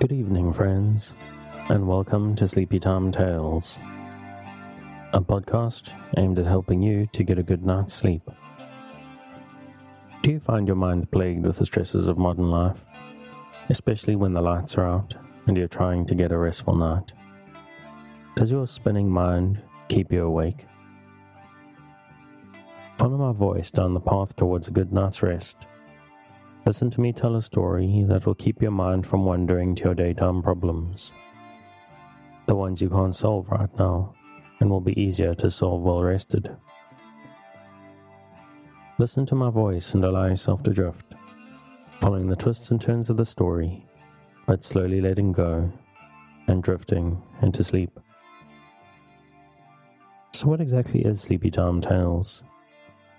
Good evening, friends, and welcome to Sleepy Time Tales, a podcast aimed at helping you to get a good night's sleep. Do you find your mind plagued with the stresses of modern life, especially when the lights are out and you're trying to get a restful night? Does your spinning mind keep you awake? Follow my voice down the path towards a good night's rest. Listen to me tell a story that will keep your mind from wandering to your daytime problems. The ones you can't solve right now, and will be easier to solve well rested. Listen to my voice and allow yourself to drift, following the twists and turns of the story, but slowly letting go and drifting into sleep. So what exactly is Sleepy Time Tales?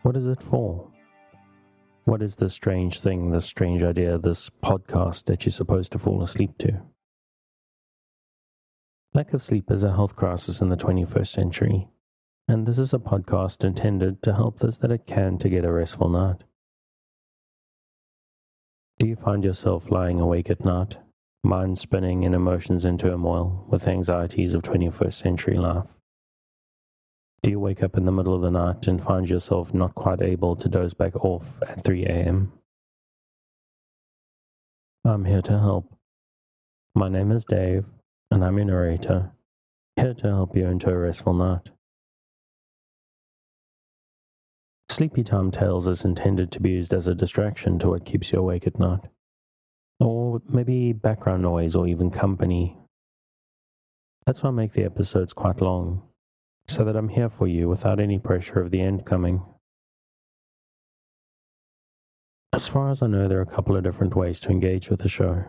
What is it for? What is this strange thing, this strange idea, this podcast that you're supposed to fall asleep to? Lack of sleep is a health crisis in the 21st century, and this is a podcast intended to help those that it can to get a restful night. Do you find yourself lying awake at night, mind spinning and emotions in turmoil with anxieties of 21st century life? Do you wake up in the middle of the night and find yourself not quite able to doze back off at 3 a.m.? I'm here to help. My name is Dave, and I'm your narrator, here to help you into a restful night. Sleepy Time Tales is intended to be used as a distraction to what keeps you awake at night, or maybe background noise or even company. That's why I make the episodes quite long, so that I'm here for you without any pressure of the end coming. As far as I know, there are a couple of different ways to engage with the show.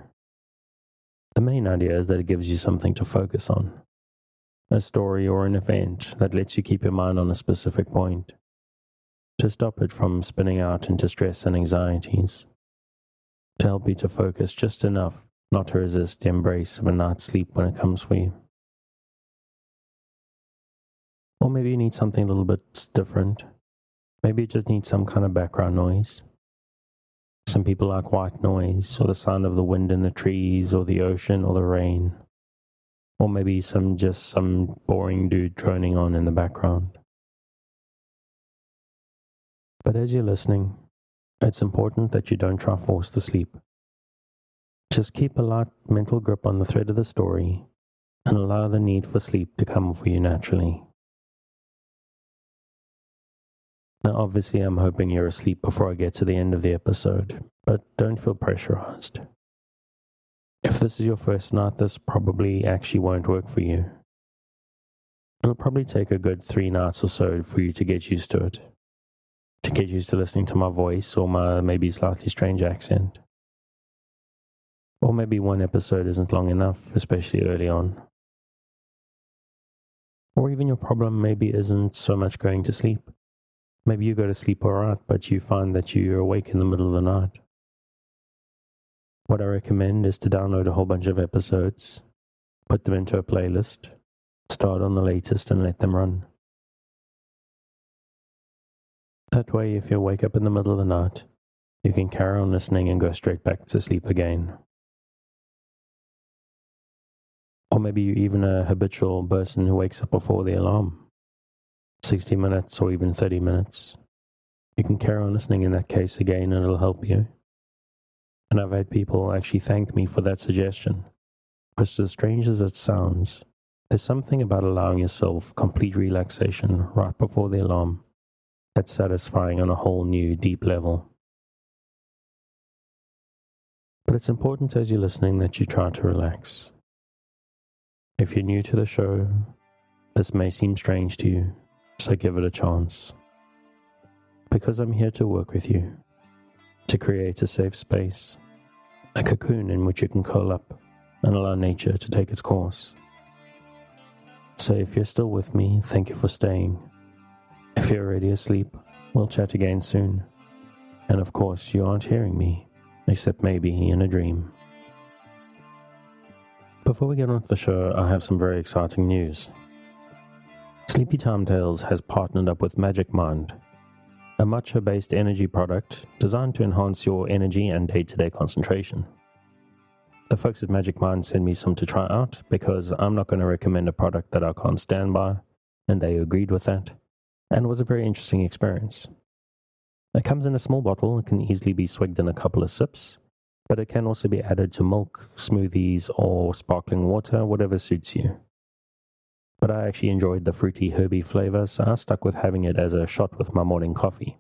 The main idea is that it gives you something to focus on, a story or an event that lets you keep your mind on a specific point, to stop it from spinning out into stress and anxieties, to help you to focus just enough not to resist the embrace of a night's sleep when it comes for you. Or maybe you need something a little bit different. Maybe you just need some kind of background noise. Some people like white noise, or the sound of the wind in the trees, or the ocean, or the rain. Or maybe some boring dude droning on in the background. But as you're listening, it's important that you don't try to force the sleep. Just keep a light mental grip on the thread of the story, and allow the need for sleep to come for you naturally. Now, obviously, I'm hoping you're asleep before I get to the end of the episode, but don't feel pressurized. If this is your first night, this probably actually won't work for you. It'll probably take a good 3 nights or so for you to get used to it, to get used to listening to my voice or my maybe slightly strange accent. Or maybe one episode isn't long enough, especially early on. Or even your problem maybe isn't so much going to sleep. Maybe you go to sleep alright, but you find that you're awake in the middle of the night. What I recommend is to download a whole bunch of episodes, put them into a playlist, start on the latest and let them run. That way, if you wake up in the middle of the night, you can carry on listening and go straight back to sleep again. Or maybe you're even a habitual person who wakes up before the alarm. 60 minutes or even 30 minutes. You can carry on listening in that case again and it'll help you. And I've had people actually thank me for that suggestion. Because as strange as it sounds, there's something about allowing yourself complete relaxation right before the alarm that's satisfying on a whole new, deep level. But it's important as you're listening that you try to relax. If you're new to the show, this may seem strange to you, so give it a chance. Because I'm here to work with you, to create a safe space, a cocoon in which you can curl up and allow nature to take its course. So if you're still with me, thank you for staying. If you're already asleep, we'll chat again soon. And of course, you aren't hearing me, except maybe in a dream. Before we get on to the show, I have some very exciting news. Sleepy Time Tales has partnered up with Magic Mind, a matcha-based energy product designed to enhance your energy and day-to-day concentration. The folks at Magic Mind sent me some to try out because I'm not going to recommend a product that I can't stand by, and they agreed with that, and it was a very interesting experience. It comes in a small bottle and can easily be swigged in a couple of sips, but it can also be added to milk, smoothies, or sparkling water, whatever suits you. But I actually enjoyed the fruity herby flavor, so I stuck with having it as a shot with my morning coffee.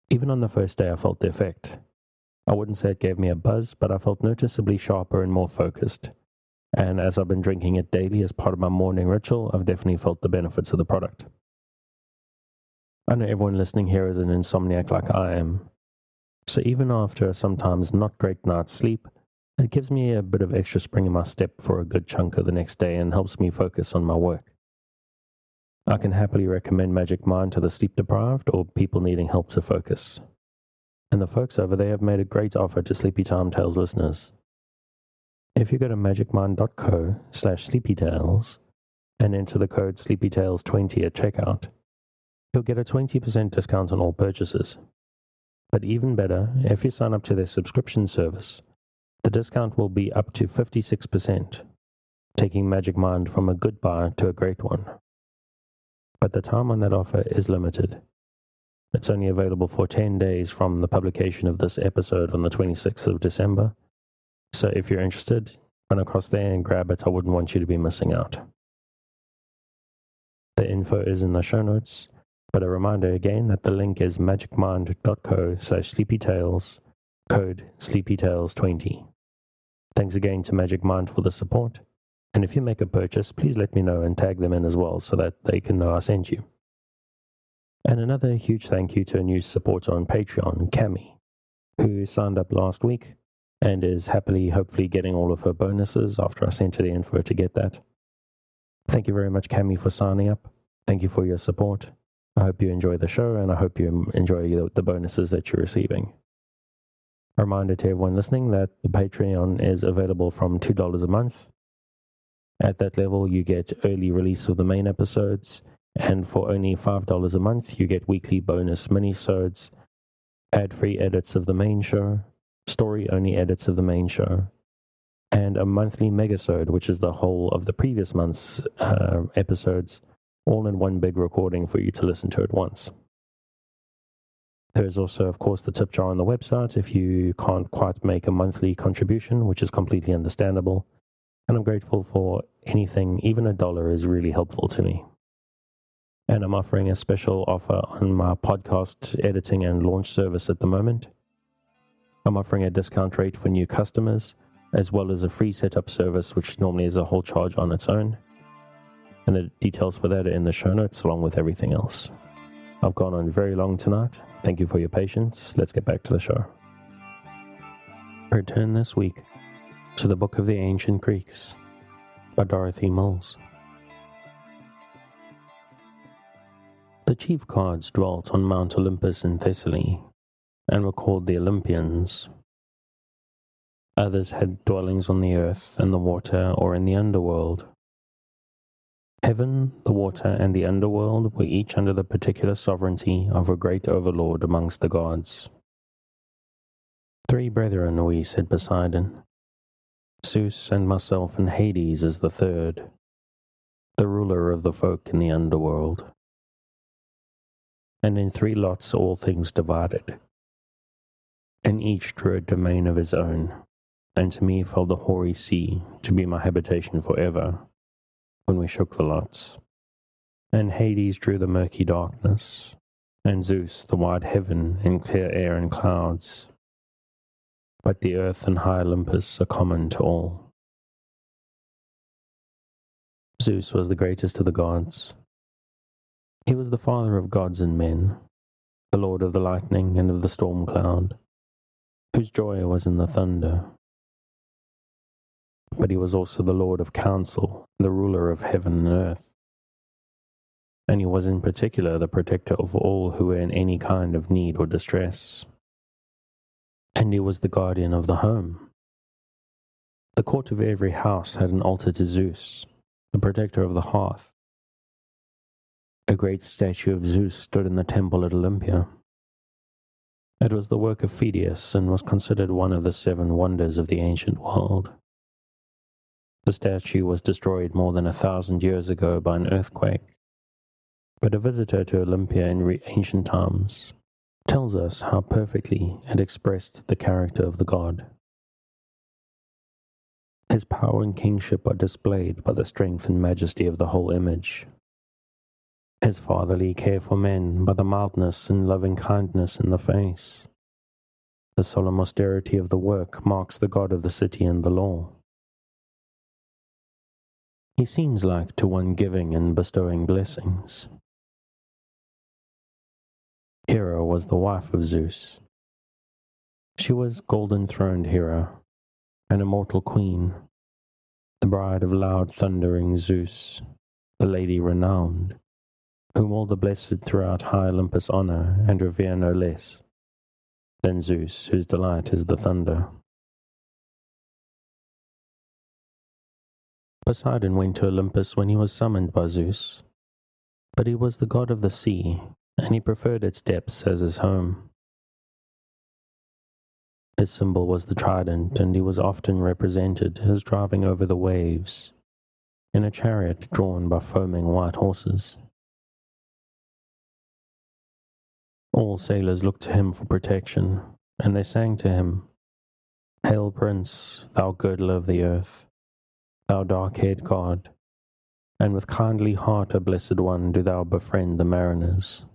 Even on the first day I felt the effect. I wouldn't say it gave me a buzz, but I felt noticeably sharper and more focused. And as I've been drinking it daily as part of my morning ritual, I've definitely felt the benefits of the product. I know everyone listening here is an insomniac like I am. So even after a sometimes not great night's sleep, it gives me a bit of extra spring in my step for a good chunk of the next day and helps me focus on my work. I can happily recommend Magic Mind to the sleep deprived or people needing help to focus. And the folks over there have made a great offer to Sleepy Time Tales listeners. If you go to magicmind.co/sleepytales and enter the code sleepytales20 at checkout, you'll get a 20% discount on all purchases. But even better, if you sign up to their subscription service, the discount will be up to 56%, taking Magic Mind from a good buy to a great one. But the time on that offer is limited. It's only available for 10 days from the publication of this episode on the 26th of December. So if you're interested, run across there and grab it. I wouldn't want you to be missing out. The info is in the show notes, but a reminder again that the link is magicmind.co/sleepytales, code sleepytales20. Thanks again to Magic Mind for the support. And if you make a purchase, please let me know and tag them in as well so that they can know I sent you. And another huge thank you to a new supporter on Patreon, Cami, who signed up last week and is hopefully getting all of her bonuses after I sent her the info to get that. Thank you very much, Cami, for signing up. Thank you for your support. I hope you enjoy the show, and I hope you enjoy the bonuses that you're receiving. A reminder to everyone listening that the Patreon is available from $2 a month. At that level, you get early release of the main episodes, and for only $5 a month, you get weekly bonus minisodes, ad-free edits of the main show, story-only edits of the main show, and a monthly megasode, which is the whole of the previous month's episodes, all in one big recording for you to listen to at once. There's also, of course, the tip jar on the website if you can't quite make a monthly contribution, which is completely understandable, and I'm grateful for anything. Even $1 is really helpful to me. And I'm offering a special offer on my podcast editing and launch service at the moment. I'm offering a discount rate for new customers, as well as a free setup service, which normally is a whole charge on its own. And the details for that are in the show notes, along with everything else. I've gone on very long tonight. Thank you for your patience. Let's get back to the show. Return this week to the Book of the Ancient Greeks by Dorothy Mills. The chief gods dwelt on Mount Olympus in Thessaly, and were called the Olympians. Others had dwellings on the earth and the water or in the underworld. Heaven, the water, and the underworld were each under the particular sovereignty of a great overlord amongst the gods. 3 brethren we, said Poseidon. Zeus and myself and Hades is the third, the ruler of the folk in the underworld. And in 3 lots all things divided, and each drew a domain of his own, and to me fell the hoary sea to be my habitation forever, when we shook the lots. And Hades drew the murky darkness, and Zeus the wide heaven and clear air and clouds. But the earth and high Olympus are common to all. Zeus was the greatest of the gods. He was the father of gods and men, the lord of the lightning and of the storm cloud, whose joy was in the thunder. But he was also the lord of counsel, the ruler of heaven and earth. And he was in particular the protector of all who were in any kind of need or distress. And he was the guardian of the home. The court of every house had an altar to Zeus, the protector of the hearth. A great statue of Zeus stood in the temple at Olympia. It was the work of Phidias and was considered one of the 7 wonders of the ancient world. The statue was destroyed more than 1,000 years ago by an earthquake, but a visitor to Olympia in ancient times tells us how perfectly it expressed the character of the god. His power and kingship are displayed by the strength and majesty of the whole image. His fatherly care for men by the mildness and loving kindness in the face. The solemn austerity of the work marks the god of the city and the law. He seems like to one giving and bestowing blessings. Hera was the wife of Zeus. She was golden-throned Hera, an immortal queen, the bride of loud thundering Zeus, the lady renowned, whom all the blessed throughout high Olympus honor and revere no less than Zeus, whose delight is the thunder. Poseidon went to Olympus when he was summoned by Zeus, but he was the god of the sea, and he preferred its depths as his home. His symbol was the trident, and he was often represented as driving over the waves in a chariot drawn by foaming white horses. All sailors looked to him for protection, and they sang to him, "Hail, Prince, thou girdle of the earth, thou dark-haired god, and with kindly heart, O blessed one, do thou befriend the mariners."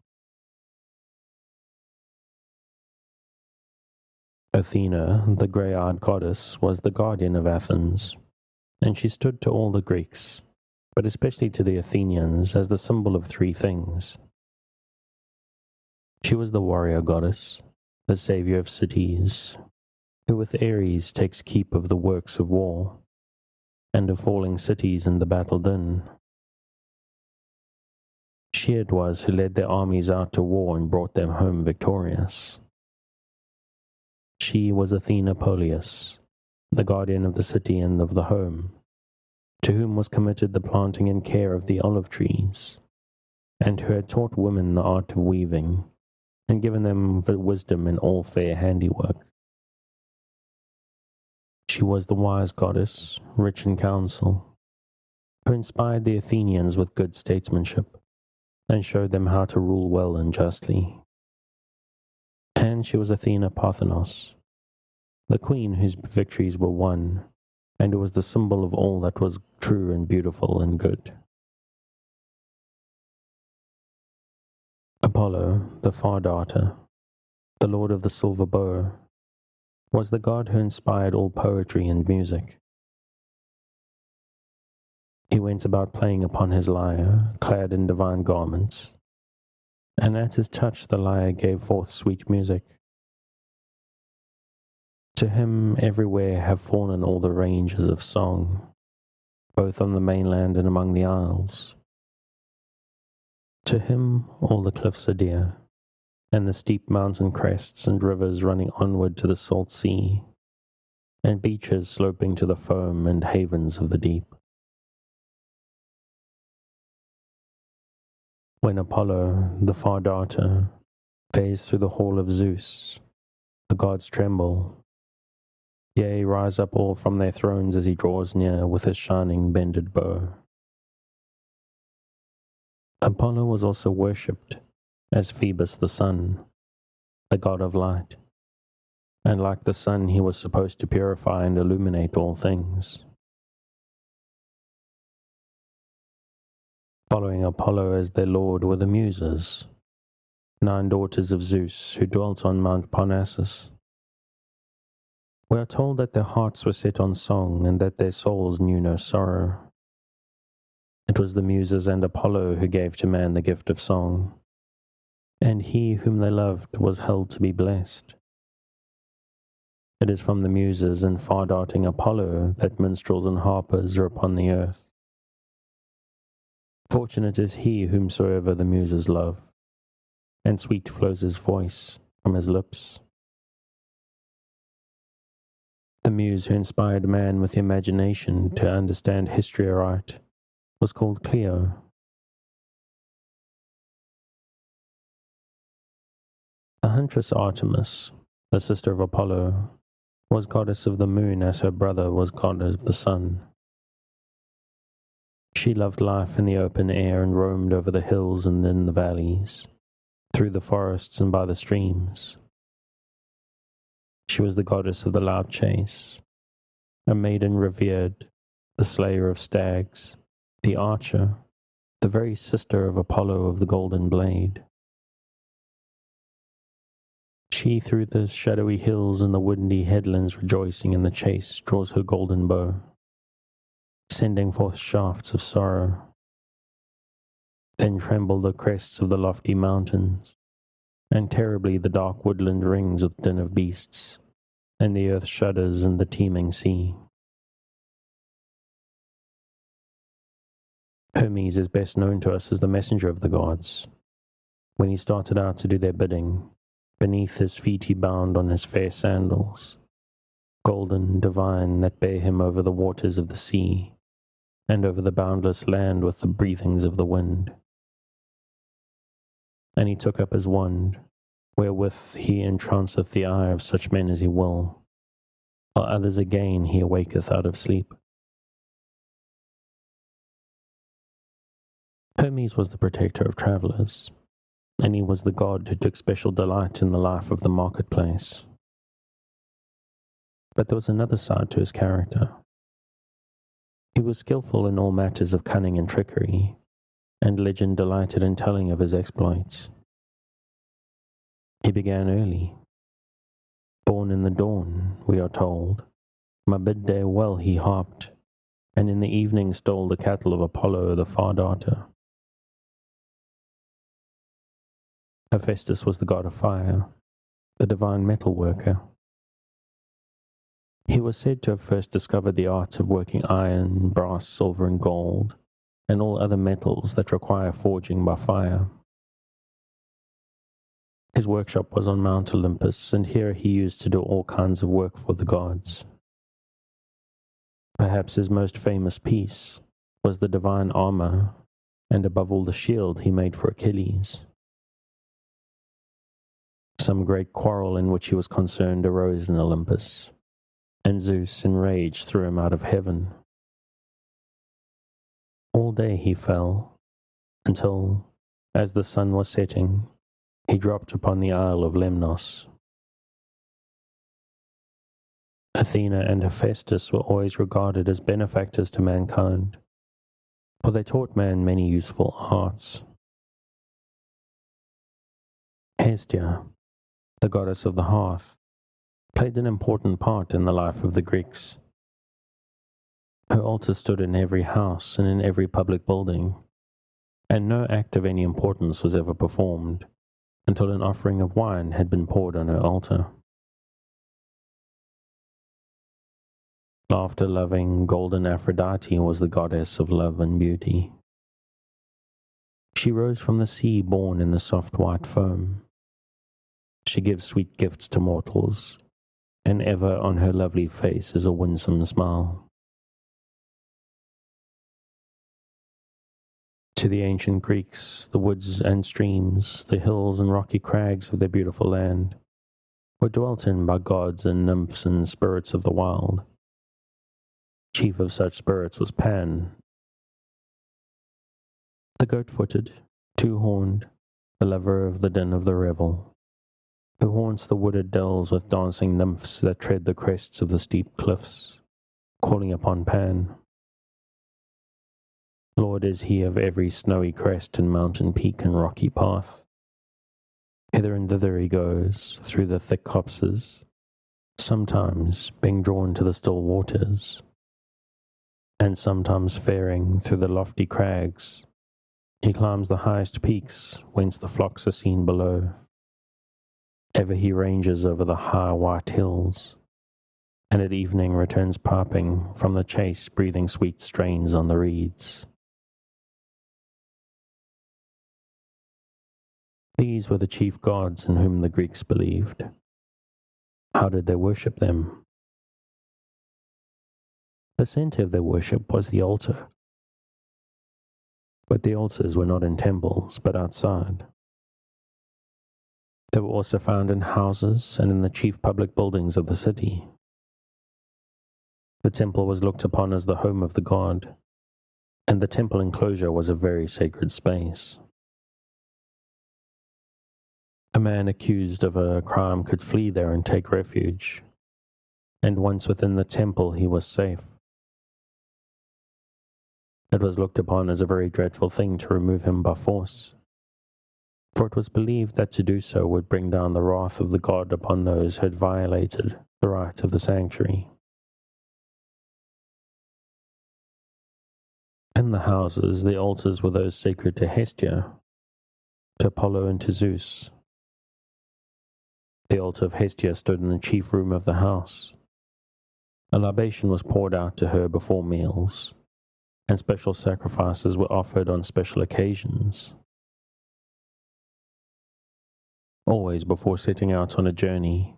Athena, the grey-eyed goddess, was the guardian of Athens, and she stood to all the Greeks, but especially to the Athenians, as the symbol of 3 things. She was the warrior goddess, the savior of cities, who with Ares takes keep of the works of war, and of falling cities in the battle din. She it was who led their armies out to war and brought them home victorious. She was Athena Polias, the guardian of the city and of the home, to whom was committed the planting and care of the olive trees, and who had taught women the art of weaving, and given them wisdom in all fair handiwork. She was the wise goddess, rich in counsel, who inspired the Athenians with good statesmanship, and showed them how to rule well and justly. And she was Athena Parthenos, the queen whose victories were won, and who was the symbol of all that was true and beautiful and good. Apollo, the Far Darter, the lord of the silver bow, was the god who inspired all poetry and music. He went about playing upon his lyre, clad in divine garments, and at his touch the lyre gave forth sweet music. To him everywhere have fallen all the ranges of song, both on the mainland and among the isles. To him all the cliffs are dear, and the steep mountain crests and rivers running onward to the salt sea, and beaches sloping to the foam and havens of the deep. When Apollo, the Far Darter, fares through the hall of Zeus, the gods tremble, yea, rise up all from their thrones as he draws near with his shining bended bow. Apollo was also worshipped as Phoebus the sun, the god of light, and like the sun he was supposed to purify and illuminate all things. Following Apollo as their lord were the Muses, 9 daughters of Zeus who dwelt on Mount Parnassus. We are told that their hearts were set on song and that their souls knew no sorrow. It was the Muses and Apollo who gave to man the gift of song, and he whom they loved was held to be blessed. It is from the Muses and far-darting Apollo that minstrels and harpers are upon the earth. Fortunate is he whomsoever the Muses love, and sweet flows his voice from his lips. The muse who inspired man with imagination to understand history aright was called Clio. The huntress Artemis, the sister of Apollo, was goddess of the moon as her brother was god of the sun. She loved life in the open air and roamed over the hills and in the valleys, through the forests and by the streams. She was the goddess of the loud chase, a maiden revered, the slayer of stags, the archer, the very sister of Apollo of the golden blade. She through the shadowy hills and the windy headlands rejoicing in the chase draws her golden bow, sending forth shafts of sorrow. Then tremble the crests of the lofty mountains, and terribly the dark woodland rings with din of beasts, and the earth shudders in the teeming sea. Hermes is best known to us as the messenger of the gods. When he started out to do their bidding, beneath his feet he bound on his fair sandals, golden, divine, that bear him over the waters of the sea, and over the boundless land with the breathings of the wind. And he took up his wand, wherewith he entranceth the eye of such men as he will, while others again he awaketh out of sleep. Hermes was the protector of travellers, and he was the god who took special delight in the life of the marketplace. But there was another side to his character. He was skillful in all matters of cunning and trickery, and legend delighted in telling of his exploits. He began early. Born in the dawn, we are told, my midday well he harped, and in the evening stole the cattle of Apollo the far darter. Hephaestus was the god of fire, the divine metal worker. He was said to have first discovered the arts of working iron, brass, silver, and gold, and all other metals that require forging by fire. His workshop was on Mount Olympus, and here he used to do all kinds of work for the gods. Perhaps his most famous piece was the divine armor, and above all the shield he made for Achilles. Some great quarrel in which he was concerned arose in Olympus, and Zeus in rage threw him out of heaven. All day he fell, until, as the sun was setting, he dropped upon the isle of Lemnos. Athena and Hephaestus were always regarded as benefactors to mankind, for they taught man many useful arts. Hestia, the goddess of the hearth, played an important part in the life of the Greeks. Her altar stood in every house and in every public building, and no act of any importance was ever performed until an offering of wine had been poured on her altar. Laughter-loving, golden Aphrodite was the goddess of love and beauty. She rose from the sea born in the soft white foam. She gives sweet gifts to mortals, and ever on her lovely face is a winsome smile. To the ancient Greeks, the woods and streams, the hills and rocky crags of their beautiful land, were dwelt in by gods and nymphs and spirits of the wild. Chief of such spirits was Pan, the goat-footed, two-horned, the lover of the din of the revel, who haunts the wooded dells with dancing nymphs that tread the crests of the steep cliffs, calling upon Pan. Lord is he of every snowy crest and mountain peak and rocky path. Hither and thither he goes, through the thick copses, sometimes being drawn to the still waters, and sometimes faring through the lofty crags. He climbs the highest peaks, whence the flocks are seen below. Ever he ranges over the high white hills, and at evening returns piping from the chase, breathing sweet strains on the reeds. These were the chief gods in whom the Greeks believed. How did they worship them? The center of their worship was the altar. But the altars were not in temples, but outside. They were also found in houses and in the chief public buildings of the city. The temple was looked upon as the home of the god, and the temple enclosure was a very sacred space. A man accused of a crime could flee there and take refuge, and once within the temple he was safe. It was looked upon as a very dreadful thing to remove him by force, for it was believed that to do so would bring down the wrath of the god upon those who had violated the right of the sanctuary. In the houses, the altars were those sacred to Hestia, to Apollo and to Zeus. The altar of Hestia stood in the chief room of the house. A libation was poured out to her before meals, and special sacrifices were offered on special occasions. Always before setting out on a journey,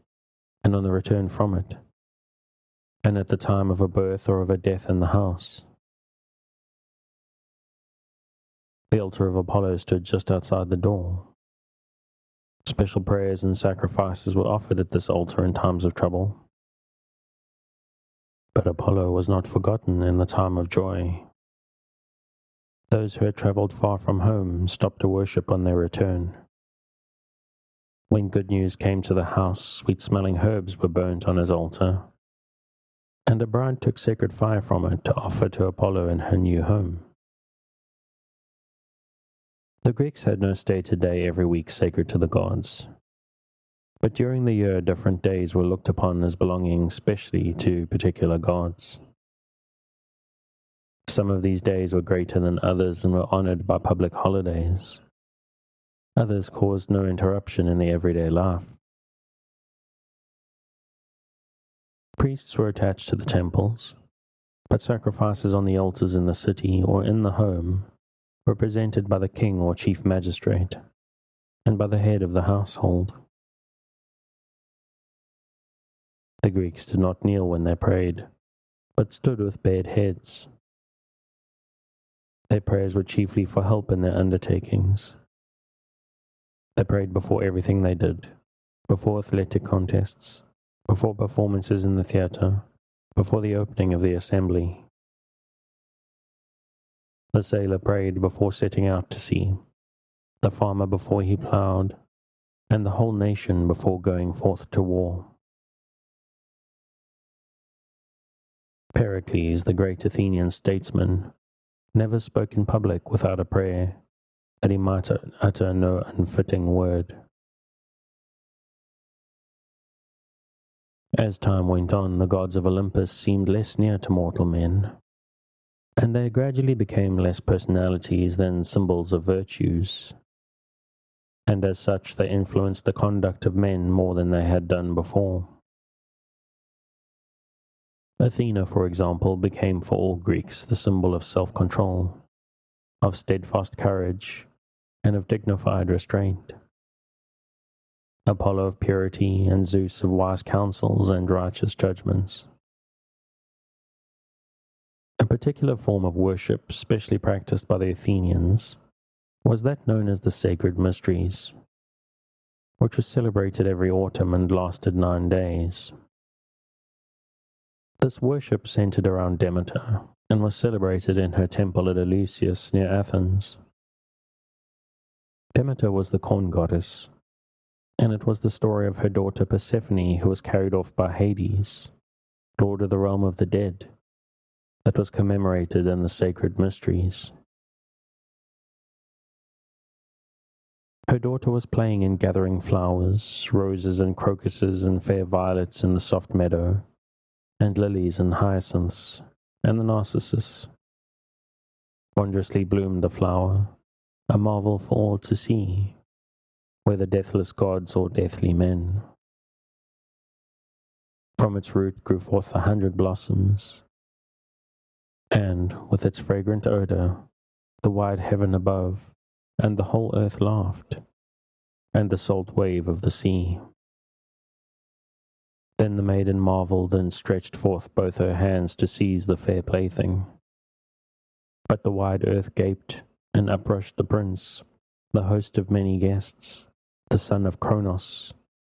and on the return from it, and at the time of a birth or of a death in the house. The altar of Apollo stood just outside the door. Special prayers and sacrifices were offered at this altar in times of trouble. But Apollo was not forgotten in the time of joy. Those who had travelled far from home stopped to worship on their return. When good news came to the house, sweet-smelling herbs were burnt on his altar, and a bride took sacred fire from it to offer to Apollo in her new home. The Greeks had no stated day every week sacred to the gods, but during the year different days were looked upon as belonging specially to particular gods. Some of these days were greater than others and were honored by public holidays. Others caused no interruption in the everyday life. Priests were attached to the temples, but sacrifices on the altars in the city or in the home were presented by the king or chief magistrate, and by the head of the household. The Greeks did not kneel when they prayed, but stood with bared heads. Their prayers were chiefly for help in their undertakings. They prayed before everything they did, before athletic contests, before performances in the theatre, before the opening of the assembly. The sailor prayed before setting out to sea, the farmer before he ploughed, and the whole nation before going forth to war. Pericles, the great Athenian statesman, never spoke in public without a prayer, that he might utter no unfitting word. As time went on, the gods of Olympus seemed less near to mortal men, and they gradually became less personalities than symbols of virtues, and as such they influenced the conduct of men more than they had done before. Athena, for example, became for all Greeks the symbol of self-control, of steadfast courage, and of dignified restraint. Apollo of purity, and Zeus of wise counsels and righteous judgments. A particular form of worship, specially practiced by the Athenians, was that known as the Sacred Mysteries, which was celebrated every autumn and lasted 9 days. This worship centered around Demeter, and was celebrated in her temple at Eleusis near Athens. Demeter was the corn goddess, and it was the story of her daughter Persephone who was carried off by Hades, lord of the realm of the dead, that was commemorated in the Sacred Mysteries. Her daughter was playing in gathering flowers, roses and crocuses and fair violets in the soft meadow, and lilies and hyacinths, and the narcissus. Wondrously bloomed the flower, a marvel for all to see, whether deathless gods or deathly men. From its root grew forth 100 blossoms, and, with its fragrant odor, the wide heaven above, and the whole earth laughed, and the salt wave of the sea. Then the maiden marveled and stretched forth both her hands to seize the fair plaything. But the wide earth gaped, and up rushed the prince, the host of many guests, the son of Kronos,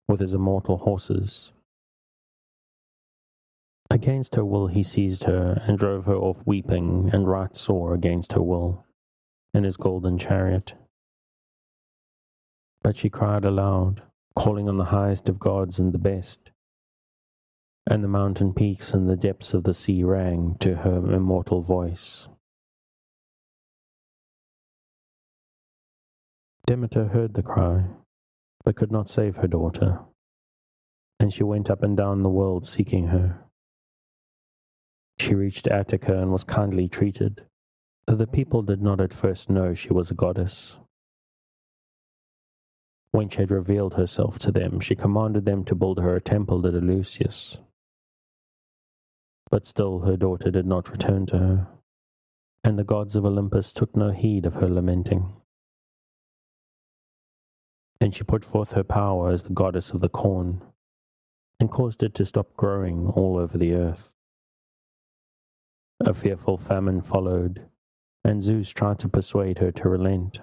with his immortal horses. Against her will he seized her and drove her off weeping and right sore against her will, in his golden chariot. But she cried aloud, calling on the highest of gods and the best, and the mountain peaks and the depths of the sea rang to her immortal voice. Demeter heard the cry, but could not save her daughter, and she went up and down the world seeking her. She reached Attica and was kindly treated, though the people did not at first know she was a goddess. When she had revealed herself to them, she commanded them to build her a temple to Eleusis. But still her daughter did not return to her, and the gods of Olympus took no heed of her lamenting. And she put forth her power as the goddess of the corn, and caused it to stop growing all over the earth. A fearful famine followed, and Zeus tried to persuade her to relent.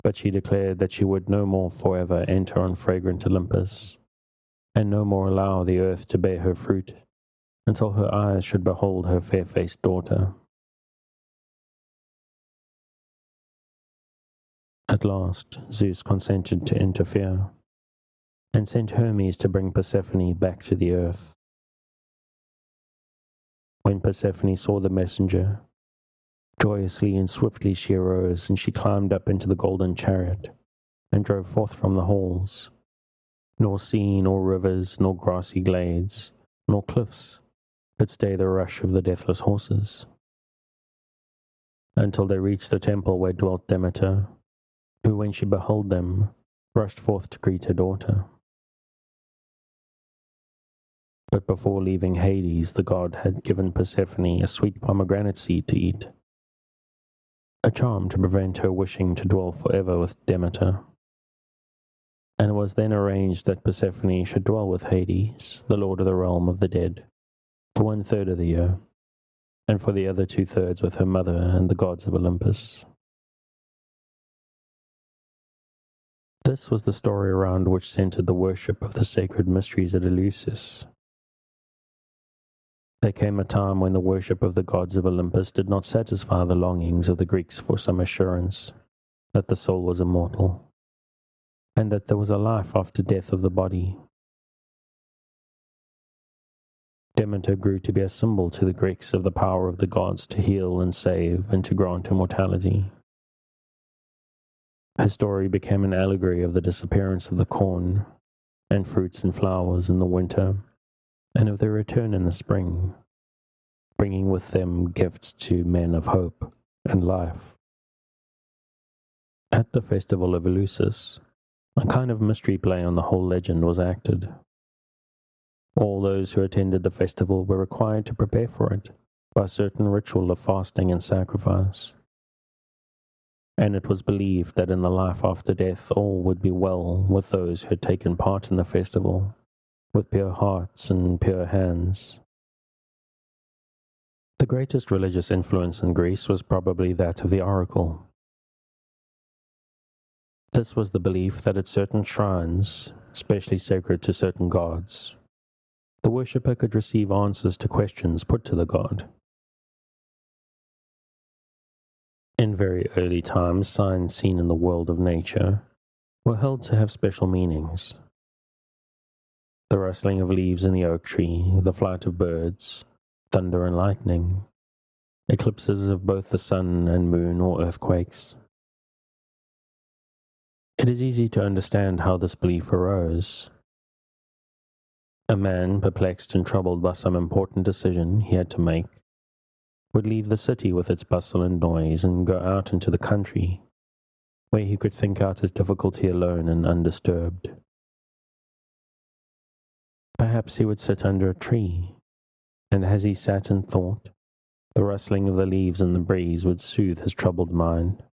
But she declared that she would no more forever enter on fragrant Olympus, and no more allow the earth to bear her fruit, until her eyes should behold her fair-faced daughter. At last Zeus consented to interfere, and sent Hermes to bring Persephone back to the earth. When Persephone saw the messenger, joyously and swiftly she arose, and she climbed up into the golden chariot, and drove forth from the halls. Nor sea, nor rivers, nor grassy glades, nor cliffs could stay the rush of the deathless horses, until they reached the temple where dwelt Demeter, who, when she beheld them, rushed forth to greet her daughter. But before leaving Hades, the god had given Persephone a sweet pomegranate seed to eat, a charm to prevent her wishing to dwell forever with Demeter. And it was then arranged that Persephone should dwell with Hades, the lord of the realm of the dead, for 1/3 of the year, and for the other 2/3 with her mother and the gods of Olympus. This was the story around which centered the worship of the sacred mysteries at Eleusis. There came a time when the worship of the gods of Olympus did not satisfy the longings of the Greeks for some assurance that the soul was immortal, and that there was a life after death of the body. Demeter grew to be a symbol to the Greeks of the power of the gods to heal and save and to grant immortality. Her story became an allegory of the disappearance of the corn and fruits and flowers in the winter, and of their return in the spring, bringing with them gifts to men of hope and life. At the festival of Eleusis, a kind of mystery play on the whole legend was acted. All those who attended the festival were required to prepare for it by a certain ritual of fasting and sacrifice, and it was believed that in the life after death all would be well with those who had taken part in the festival, with pure hearts and pure hands. The greatest religious influence in Greece was probably that of the oracle. This was the belief that at certain shrines, especially sacred to certain gods, the worshipper could receive answers to questions put to the god. In very early times, signs seen in the world of nature were held to have special meanings. The rustling of leaves in the oak tree, the flight of birds, thunder and lightning, eclipses of both the sun and moon or earthquakes. It is easy to understand how this belief arose. A man, perplexed and troubled by some important decision he had to make, would leave the city with its bustle and noise and go out into the country, where he could think out his difficulty alone and undisturbed. Perhaps he would sit under a tree, and as he sat and thought, the rustling of the leaves in the breeze would soothe his troubled mind,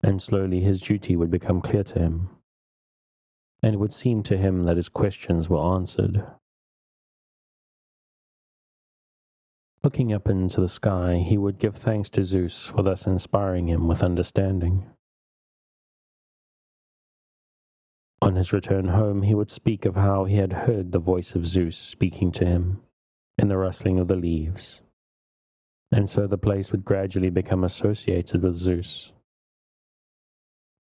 and slowly his duty would become clear to him, and it would seem to him that his questions were answered. Looking up into the sky, he would give thanks to Zeus for thus inspiring him with understanding. On his return home, he would speak of how he had heard the voice of Zeus speaking to him in the rustling of the leaves, and so the place would gradually become associated with Zeus.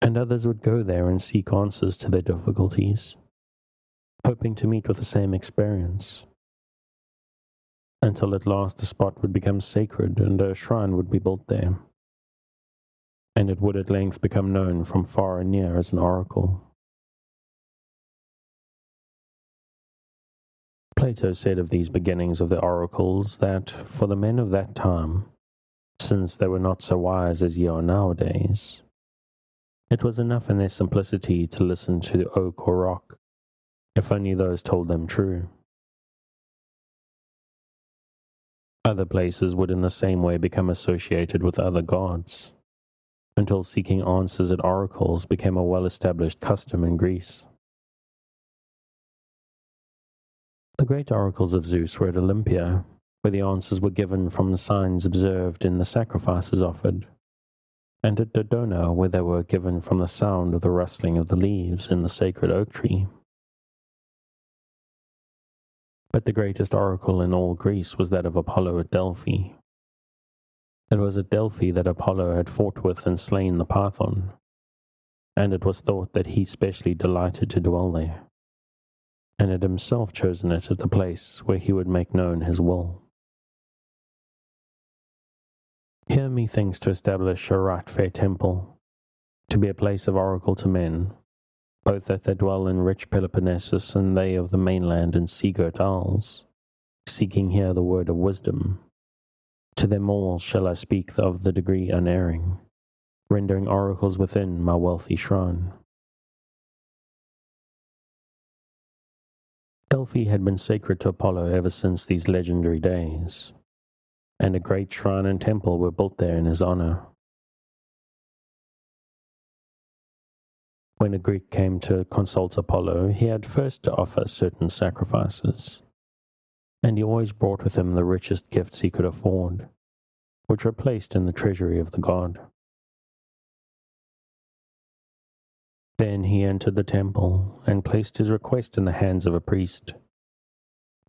And others would go there and seek answers to their difficulties, hoping to meet with the same experience, until at last the spot would become sacred and a shrine would be built there, and it would at length become known from far and near as an oracle. Plato said of these beginnings of the oracles that for the men of that time, since they were not so wise as ye are nowadays, it was enough in their simplicity to listen to the oak or rock, if only those told them true. Other places would in the same way become associated with other gods, until seeking answers at oracles became a well-established custom in Greece. The great oracles of Zeus were at Olympia, where the answers were given from the signs observed in the sacrifices offered, and at Dodona, where they were given from the sound of the rustling of the leaves in the sacred oak tree. But the greatest oracle in all Greece was that of Apollo at Delphi. It was at Delphi that Apollo had fought with and slain the Python, and it was thought that he specially delighted to dwell there, and had himself chosen it as the place where he would make known his will. Here methinks to establish a right fair temple, to be a place of oracle to men, both that they dwell in rich Peloponnesus and they of the mainland and sea-girt isles, seeking here the word of wisdom. To them all shall I speak of the degree unerring, rendering oracles within my wealthy shrine. Delphi had been sacred to Apollo ever since these legendary days, and a great shrine and temple were built there in his honor. When a Greek came to consult Apollo, he had first to offer certain sacrifices, and he always brought with him the richest gifts he could afford, which were placed in the treasury of the god. Then he entered the temple and placed his request in the hands of a priest,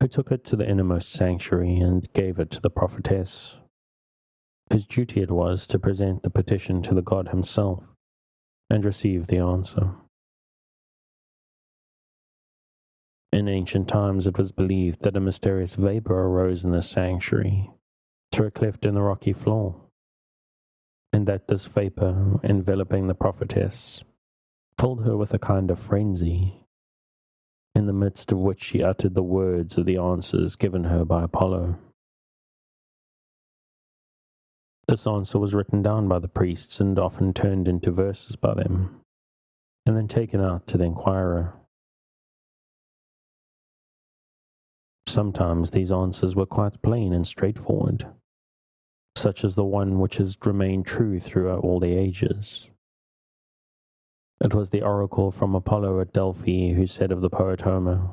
who took it to the innermost sanctuary and gave it to the prophetess, whose duty it was to present the petition to the god himself and receive the answer. In ancient times it was believed that a mysterious vapor arose in the sanctuary through a cleft in the rocky floor, and that this vapor, enveloping the prophetess, filled her with a kind of frenzy, in the midst of which she uttered the words of the answers given her by Apollo. This answer was written down by the priests and often turned into verses by them, and then taken out to the inquirer. Sometimes these answers were quite plain and straightforward, such as the one which has remained true throughout all the ages. It was the oracle from Apollo at Delphi who said of the poet Homer,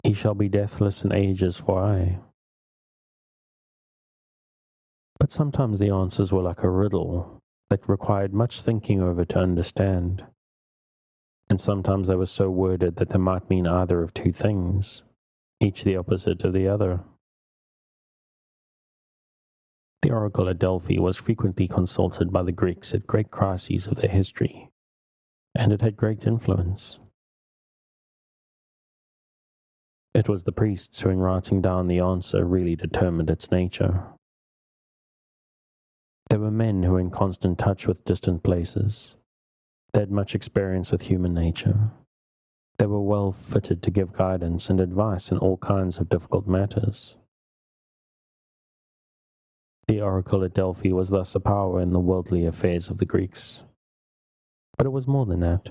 "He shall be deathless in ages for aye." But sometimes the answers were like a riddle that required much thinking over to understand, and sometimes they were so worded that they might mean either of two things, each the opposite of the other. The oracle at Delphi was frequently consulted by the Greeks at great crises of their history, and it had great influence. It was the priests who, in writing down the answer, really determined its nature. They were men who were in constant touch with distant places. They had much experience with human nature. They were well fitted to give guidance and advice in all kinds of difficult matters. The oracle at Delphi was thus a power in the worldly affairs of the Greeks. But it was more than that.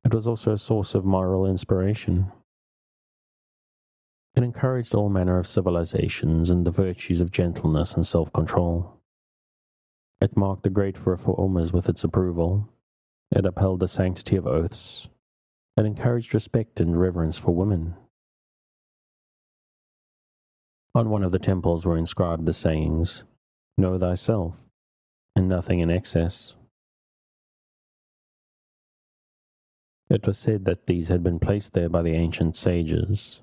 It was also a source of moral inspiration. It encouraged all manner of civilizations and the virtues of gentleness and self-control. It marked the great reformers with its approval. It upheld the sanctity of oaths. It encouraged respect and reverence for women. On one of the temples were inscribed the sayings, "Know thyself, and nothing in excess." It was said that these had been placed there by the ancient sages,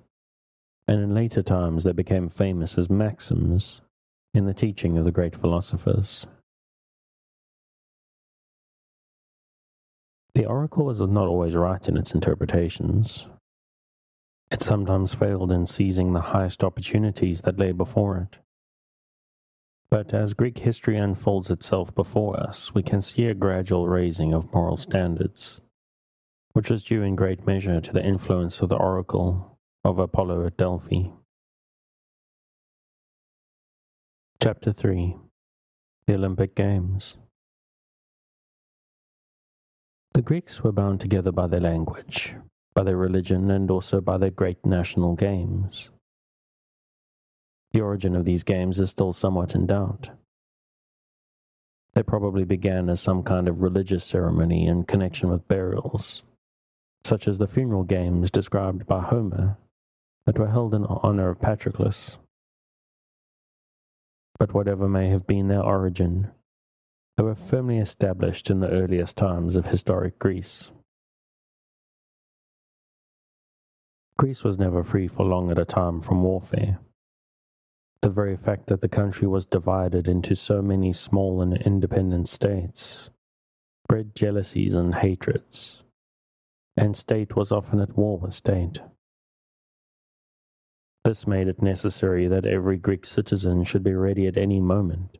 and in later times they became famous as maxims in the teaching of the great philosophers. The oracle was not always right in its interpretations. It sometimes failed in seizing the highest opportunities that lay before it. But as Greek history unfolds itself before us, we can see a gradual raising of moral standards, which was due in great measure to the influence of the oracle of Apollo at Delphi. Chapter 3. The Olympic Games. The Greeks were bound together by their language, by their religion, and also by their great national games. The origin of these games is still somewhat in doubt. They probably began as some kind of religious ceremony in connection with burials, such as the funeral games described by Homer that were held in honor of Patroclus. But whatever may have been their origin, they were firmly established in the earliest times of historic Greece. Greece was never free for long at a time from warfare. The very fact that the country was divided into so many small and independent states bred jealousies and hatreds, and state was often at war with state. This made it necessary that every Greek citizen should be ready at any moment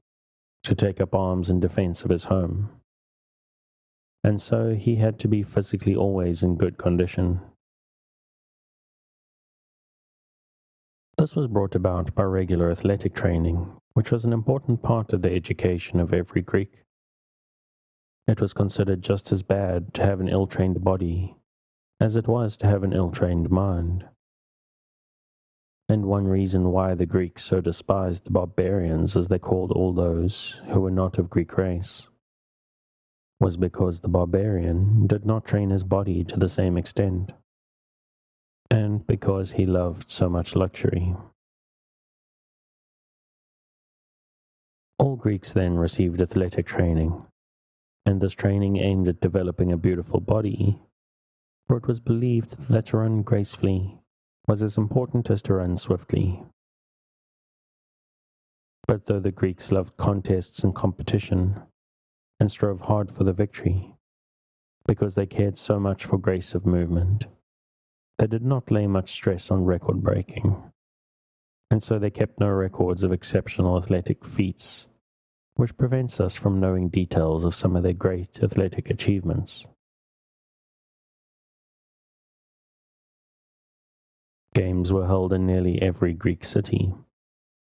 to take up arms in defense of his home, and so he had to be physically always in good condition. This was brought about by regular athletic training, which was an important part of the education of every Greek. It was considered just as bad to have an ill-trained body as it was to have an ill-trained mind. And one reason why the Greeks so despised the barbarians, as they called all those who were not of Greek race, was because the barbarian did not train his body to the same extent, and because he loved so much luxury. All Greeks then received athletic training, and this training aimed at developing a beautiful body, for it was believed that to run gracefully was as important as to run swiftly. But though the Greeks loved contests and competition, and strove hard for the victory, because they cared so much for grace of movement, they did not lay much stress on record breaking, and so they kept no records of exceptional athletic feats, which prevents us from knowing details of some of their great athletic achievements. Games were held in nearly every Greek city,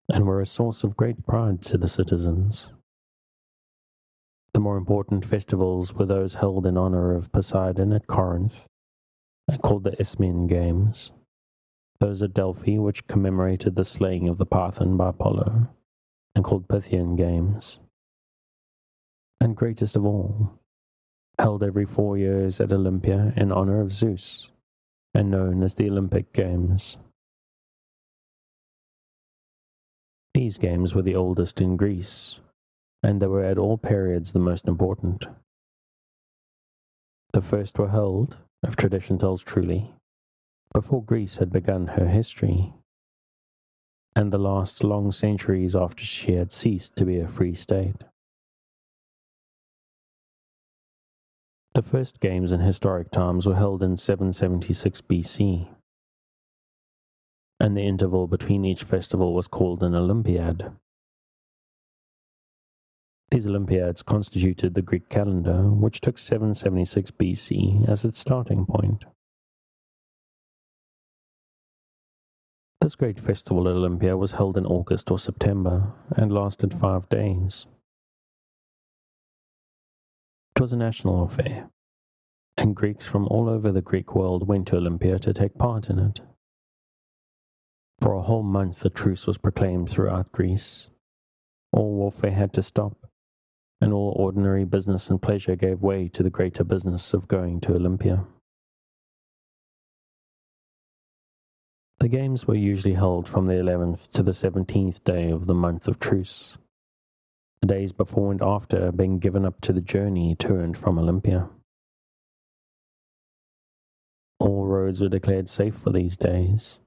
and were a source of great pride to the citizens. The more important festivals were those held in honor of Poseidon at Corinth, and called the Isthmian Games, those at Delphi, which commemorated the slaying of the Python by Apollo, and called Pythian Games, and greatest of all, held every 4 years at Olympia in honor of Zeus, and known as the Olympic Games. These games were the oldest in Greece, and they were at all periods the most important. The first were held, if tradition tells truly, before Greece had begun her history, and the last long centuries after she had ceased to be a free state. The first games in historic times were held in 776 BC, and the interval between each festival was called an Olympiad. These Olympiads constituted the Greek calendar, which took 776 BC as its starting point. This great festival at Olympia was held in August or September and lasted 5 days. It was a national affair, and Greeks from all over the Greek world went to Olympia to take part in it. For a whole month a truce was proclaimed throughout Greece. All warfare had to stop, and all ordinary business and pleasure gave way to the greater business of going to Olympia. The games were usually held from the 11th to the 17th day of the month of truce, the days before and after being given up to the journey to and from Olympia. All roads were declared safe for these days,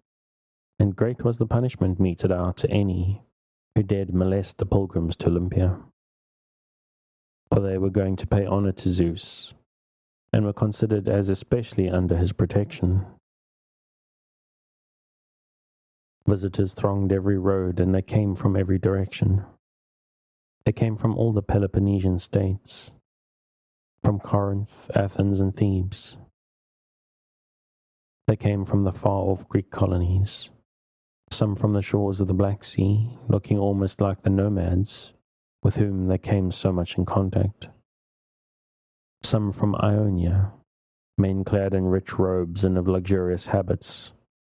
and great was the punishment meted out to any who dared molest the pilgrims to Olympia. For they were going to pay honor to Zeus, and were considered as especially under his protection. Visitors thronged every road, and they came from every direction. They came from all the Peloponnesian states, from Corinth, Athens, and Thebes. They came from the far-off Greek colonies, some from the shores of the Black Sea, looking almost like the nomads with whom they came so much in contact. Some from Ionia, men clad in rich robes and of luxurious habits,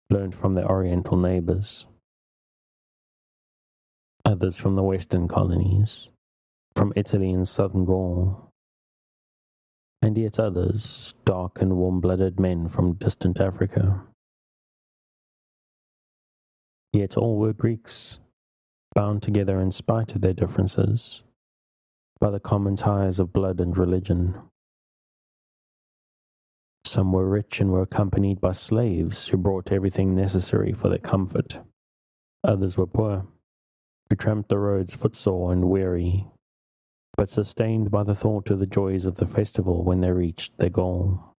learned from their oriental neighbors. Others from the western colonies, from Italy and southern Gaul, and yet others, dark and warm-blooded men from distant Africa. Yet all were Greeks, bound together in spite of their differences, by the common ties of blood and religion. Some were rich and were accompanied by slaves who brought everything necessary for their comfort. Others were poor, who tramped the roads footsore and weary, but sustained by the thought of the joys of the festival when they reached their goal.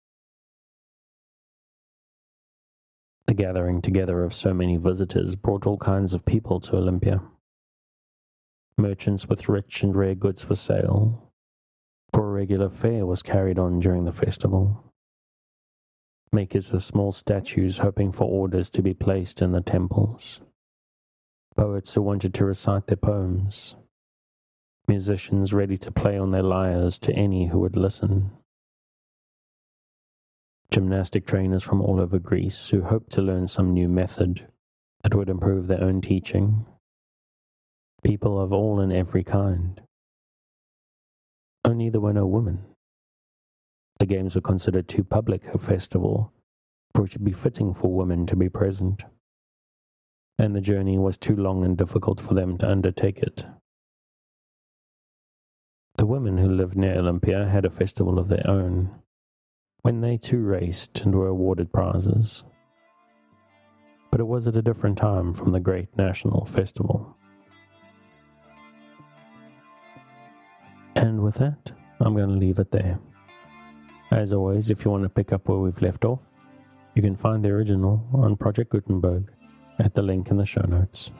The gathering together of so many visitors brought all kinds of people to Olympia. Merchants with rich and rare goods for sale, for a regular fair was carried on during the festival. Makers of small statues hoping for orders to be placed in the temples. Poets who wanted to recite their poems. Musicians ready to play on their lyres to any who would listen. Gymnastic trainers from all over Greece who hoped to learn some new method that would improve their own teaching. People of all and every kind. Only there were no women. The games were considered too public a festival for it to be fitting for women to be present, and the journey was too long and difficult for them to undertake it. The women who lived near Olympia had a festival of their own, when they too raced and were awarded prizes. But it was at a different time from the great national festival. And with that, I'm going to leave it there. As always, if you want to pick up where we've left off, you can find the original on Project Gutenberg at the link in the show notes.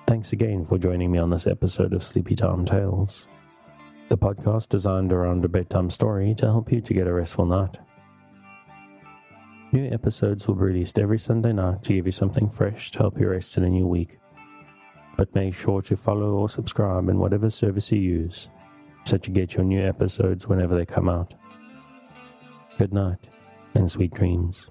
Thanks again for joining me on this episode of Sleepy Time Tales, the podcast designed around a bedtime story to help you to get a restful night. New episodes will be released every Sunday night to give you something fresh to help you rest in a new week. But make sure to follow or subscribe in whatever service you use, so that you get your new episodes whenever they come out. Good night, and sweet dreams.